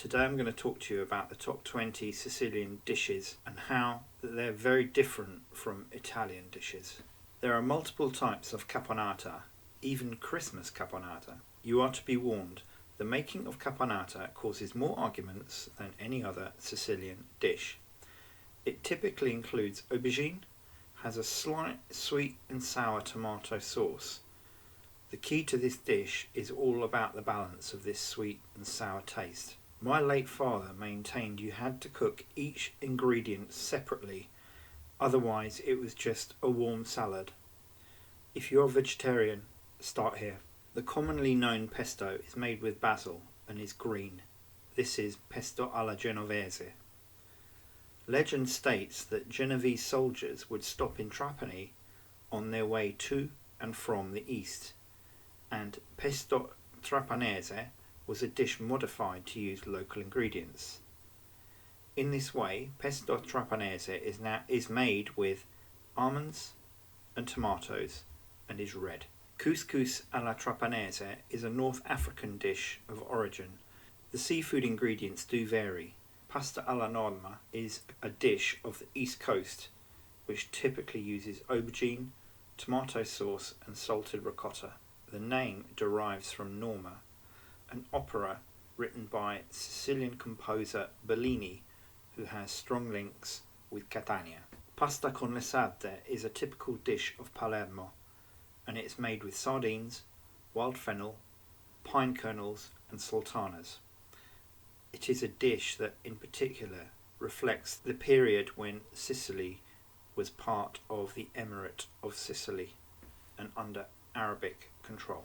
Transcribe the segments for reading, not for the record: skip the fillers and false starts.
Today I'm going to talk to you about the top 20 Sicilian dishes and how they're very different from Italian dishes. There are multiple types of caponata, even Christmas caponata. You are to be warned, the making of caponata causes more arguments than any other Sicilian dish. It typically includes aubergine, has a slight sweet and sour tomato sauce. The key to this dish is all about the balance of this sweet and sour taste. My late father maintained you had to cook each ingredient separately, otherwise it was just a warm salad. If you're vegetarian, start here. The commonly known pesto is made with basil and is green. This is pesto alla genovese. Legend states that Genovese soldiers would stop in Trapani on their way to and from the east, and pesto trapanese was a dish modified to use local ingredients. In this way, pesto trapanese is made with almonds and tomatoes and is red. Couscous alla Trapanese is a North African dish of origin. The seafood ingredients do vary. Pasta alla Norma is a dish of the East Coast which typically uses aubergine, tomato sauce and salted ricotta. The name derives from Norma, an opera written by Sicilian composer Bellini, who has strong links with Catania. Pasta con le sarde is a typical dish of Palermo, and it's made with sardines, wild fennel, pine kernels and sultanas. It is a dish that in particular reflects the period when Sicily was part of the Emirate of Sicily and under Arabic control.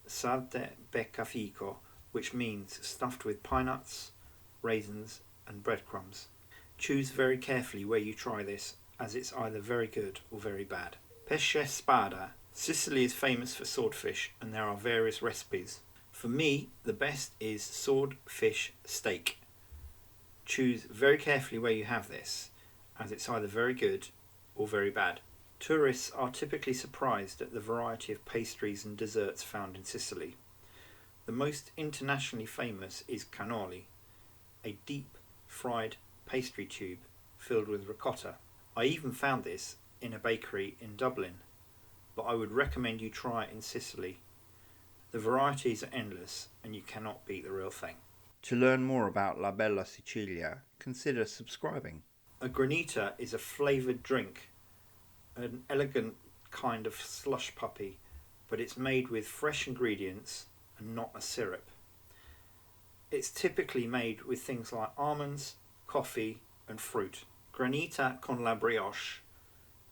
Sardines Beccafico, which means stuffed with pine nuts, raisins and breadcrumbs. Choose very carefully where you try this, as it's either very good or very bad. Pesce spada. Sicily is famous for swordfish and there are various recipes. For me, the best is swordfish steak. Choose very carefully where you have this, as it's either very good or very bad. Tourists are typically surprised at the variety of pastries and desserts found in Sicily. The most internationally famous is cannoli, a deep fried pastry tube filled with ricotta. I even found this in a bakery in Dublin, but I would recommend you try it in Sicily. The varieties are endless and you cannot beat the real thing. To learn more about La Bella Sicilia, consider subscribing. A granita is a flavoured drink, an elegant kind of slush puppy, but it's made with fresh ingredients and not a syrup. It's typically made with things like almonds, coffee and fruit. Granita con la brioche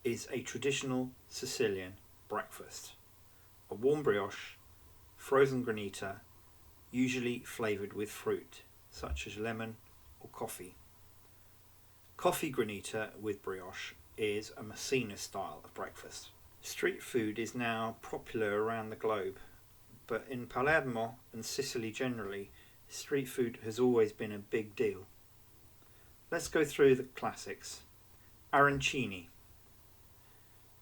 is a traditional Sicilian breakfast. A warm brioche, frozen granita, usually flavoured with fruit such as lemon or coffee. Coffee granita with brioche is a Messina style of breakfast. Street food is now popular around the globe, but in Palermo and Sicily generally, street food has always been a big deal. Let's go through the classics. Arancini.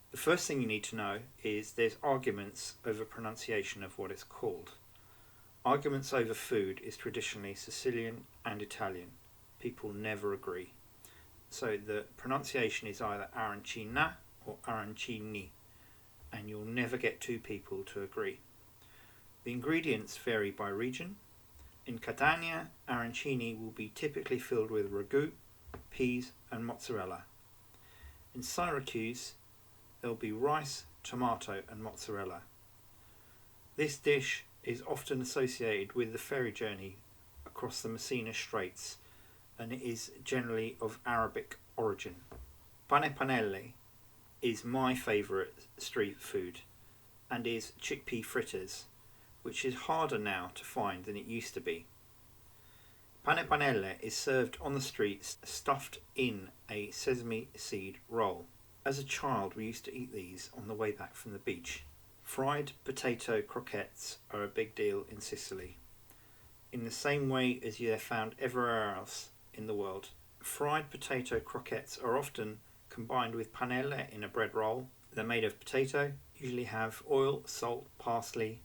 The first thing you need to know is there's arguments over pronunciation of what it's called. Arguments over food is traditionally Sicilian and Italian. People never agree. So the pronunciation is either Arancina or Arancini, and you'll never get two people to agree. The ingredients vary by region. In Catania, arancini will be typically filled with ragu, peas and mozzarella. In Syracuse, there will be rice, tomato and mozzarella. This dish is often associated with the ferry journey across the Messina Straits, and it is generally of Arabic origin. Pane Panelli is my favourite street food and is chickpea fritters, which is harder now to find than it used to be. Pane Panelli is served on the streets stuffed in a sesame seed roll. As a child we used to eat these on the way back from the beach. Fried potato croquettes are a big deal in Sicily, in the same way as they're found everywhere else in the world. Fried potato croquettes are often combined with panelle in a bread roll. They're made of potato, usually have oil, salt, parsley.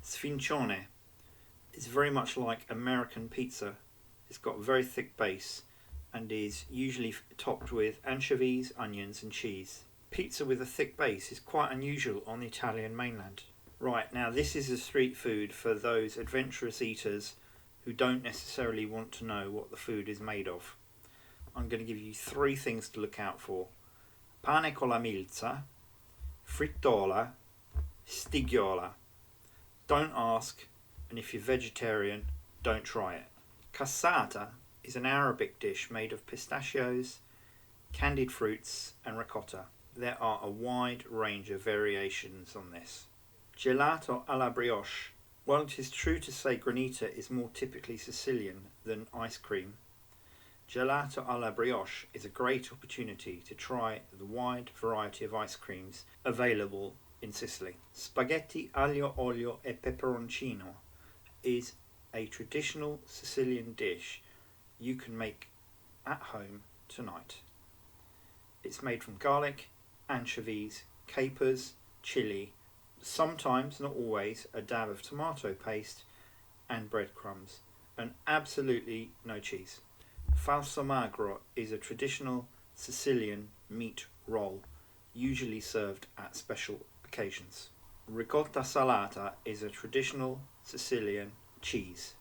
Sfincione is very much like American pizza. It's got a very thick base and is usually topped with anchovies, onions and cheese. Pizza with a thick base is quite unusual on the Italian mainland. Right, now this is a street food for those adventurous eaters who don't necessarily want to know what the food is made of. I'm going to give you 3 things to look out for. Pane con la milza, frittola, stigghiola. Don't ask, and if you're vegetarian, don't try it. Cassata is an Arabic dish made of pistachios, candied fruits and ricotta. There are a wide range of variations on this. Gelato alla brioche. While it is true to say granita is more typically Sicilian than ice cream, gelato alla brioche is a great opportunity to try the wide variety of ice creams available in Sicily. Spaghetti aglio, olio e pepperoncino is a traditional Sicilian dish you can make at home tonight. It's made from garlic, anchovies, capers, chilli, sometimes, not always, a dab of tomato paste and breadcrumbs, and absolutely no cheese. Falsomagro is a traditional Sicilian meat roll, usually served at special occasions. Ricotta salata is a traditional Sicilian cheese.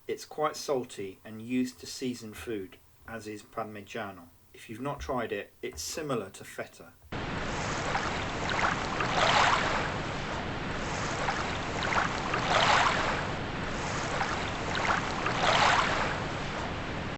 It's quite salty and used to season food, as is parmigiano. If you've not tried it, it's similar to feta,